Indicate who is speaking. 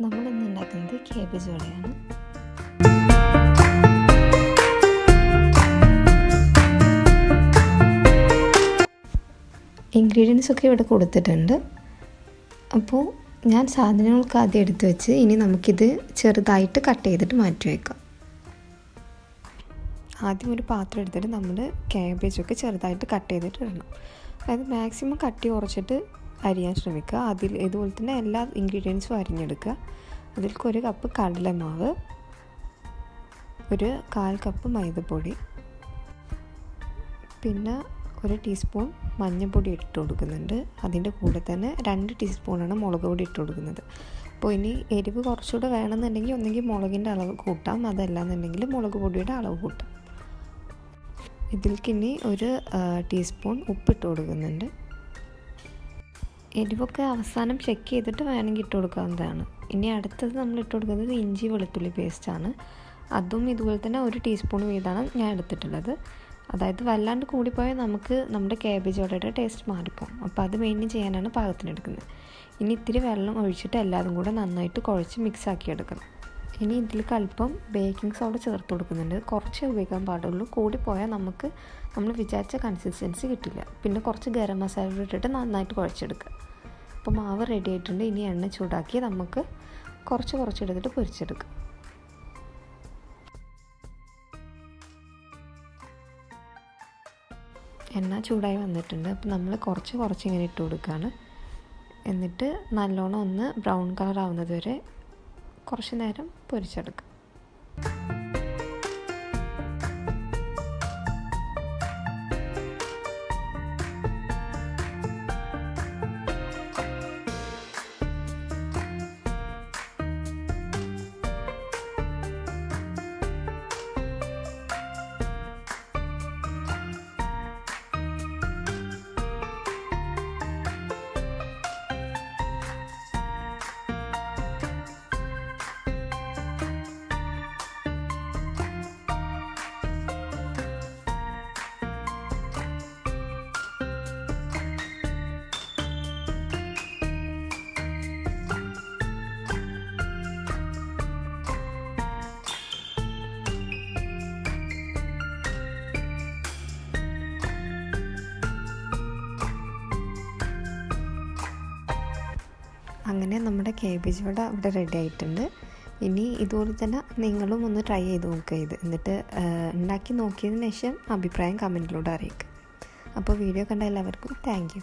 Speaker 1: നമ്മളിന്ന് ഉണ്ടാക്കുന്നത് cabbage വടയാണ്. Ingredients ഒക്കെ ഇവിടെ കൊടുത്തിട്ടുണ്ട്. അപ്പോൾ ഞാൻ സാധനങ്ങൾക്ക് ആദ്യം എടുത്ത് വെച്ച് ഇനി നമുക്കിത് ചെറുതായിട്ട് കട്ട് ചെയ്തിട്ട് മാറ്റി വയ്ക്കാം. ആദ്യം ഒരു പാത്രം എടുത്തിട്ട് നമ്മൾ കാബേജൊക്കെ ചെറുതായിട്ട് കട്ട് ചെയ്തിട്ട് ഇടണം. അതായത് മാക്സിമം കട്ടി കുറച്ചിട്ട് അരിയാൻ ശ്രമിക്കുക. ഇതുപോലെ തന്നെ എല്ലാ ഇൻഗ്രീഡിയൻസും അരിഞ്ഞെടുക്കുക. അതിലേക്ക് 1 കപ്പ് കടലമാവ്, 1/4 കപ്പ് മൈദപ്പൊടി, പിന്നെ 1 ടീസ്പൂൺ മഞ്ഞൾപ്പൊടി ഇട്ട് കൊടുക്കുന്നുണ്ട്. അതിൻ്റെ കൂടെ തന്നെ 2 ടീസ്പൂണാണ് മുളക് പൊടി ഇട്ട് കൊടുക്കുന്നത്. അപ്പോൾ ഇനി എരിവ് കുറച്ചുകൂടെ വേണമെന്നുണ്ടെങ്കിൽ ഒന്നെങ്കിൽ മുളകിൻ്റെ അളവ് കൂട്ടാം, അതല്ലാന്നുണ്ടെങ്കിൽ മുളക് പൊടിയുടെ അളവ് കൂട്ടാം. ഇതിലേക്ക് ഇനി 1 ടീസ്പൂൺ ഉപ്പിട്ട് കൊടുക്കുന്നുണ്ട്. എരിവൊക്കെ അവസാനം ചെക്ക് ചെയ്തിട്ട് വേണമെങ്കിൽ ഇട്ട് കൊടുക്കാവുന്നതാണ്. ഇനി അടുത്തത് നമ്മൾ ഇട്ട് കൊടുക്കുന്നത് ഇഞ്ചി വെളുത്തുള്ളി പേസ്റ്റാണ്. അതും ഇതുപോലെ തന്നെ 1 ടീസ്പൂൺ വീതമാണ് ഞാൻ എടുത്തിട്ടുള്ളത്. അതായത് വല്ലാണ്ട് കൂടിപ്പോയാൽ നമ്മുടെ കാബേജ് വടയുടെ ടേസ്റ്റ് മാറിപ്പോകും. അപ്പോൾ അത് മെയിൻറ്റെയിൻ ചെയ്യാനാണ് പാകത്തിനെടുക്കുന്നത്. ഇനി ഇത്തിരി വെള്ളം ഒഴിച്ചിട്ട് എല്ലാതും കൂടെ നന്നായിട്ട് കുഴച്ച് മിക്സാക്കി എടുക്കണം. ഇനി ഇതിലേക്ക് അല്പം ബേക്കിംഗ് സോഡ ചേർത്ത് കൊടുക്കുന്നുണ്ട്. കുറച്ചേ ഉപയോഗിക്കാൻ പാടുള്ളൂ. കൂടിപ്പോയാൽ നമ്മൾ വിചാരിച്ച കൺസിസ്റ്റൻസി കിട്ടില്ല. പിന്നെ കുറച്ച് ഗരം മസാല ഇട്ടിട്ട് നന്നായിട്ട് കുഴച്ചെടുക്കുക. അപ്പോൾ മാവ് റെഡി ആയിട്ടുണ്ട്. ഇനി എണ്ണ ചൂടാക്കി നമുക്ക് കുറച്ചെടുത്തിട്ട് പൊരിച്ചെടുക്കാം. എണ്ണ ചൂടായി വന്നിട്ടുണ്ട്. അപ്പോൾ നമ്മൾ കുറച്ച് ഇങ്ങനെ ഇട്ട് കൊടുക്കുകയാണ്. എന്നിട്ട് നല്ലോണം ഒന്ന് ബ്രൗൺ കളർ ആവുന്നത് വരെ കുറച്ച് നേരം പൊരിച്ചെടുക്കുക. അങ്ങനെ നമ്മുടെ കാബേജ് വട ഇവിടെ റെഡി ആയിട്ടുണ്ട്. ഇനി ഇതുപോലെ തന്നെ നിങ്ങളും ഒന്ന് ട്രൈ ചെയ്ത് നോക്കുക. എന്നിട്ട് ഉണ്ടാക്കി നോക്കിയതിന് ശേഷം അഭിപ്രായം കമൻറ്റിലൂടെ അറിയിക്കുക. അപ്പോൾ വീഡിയോ കണ്ട എല്ലാവർക്കും താങ്ക് യു.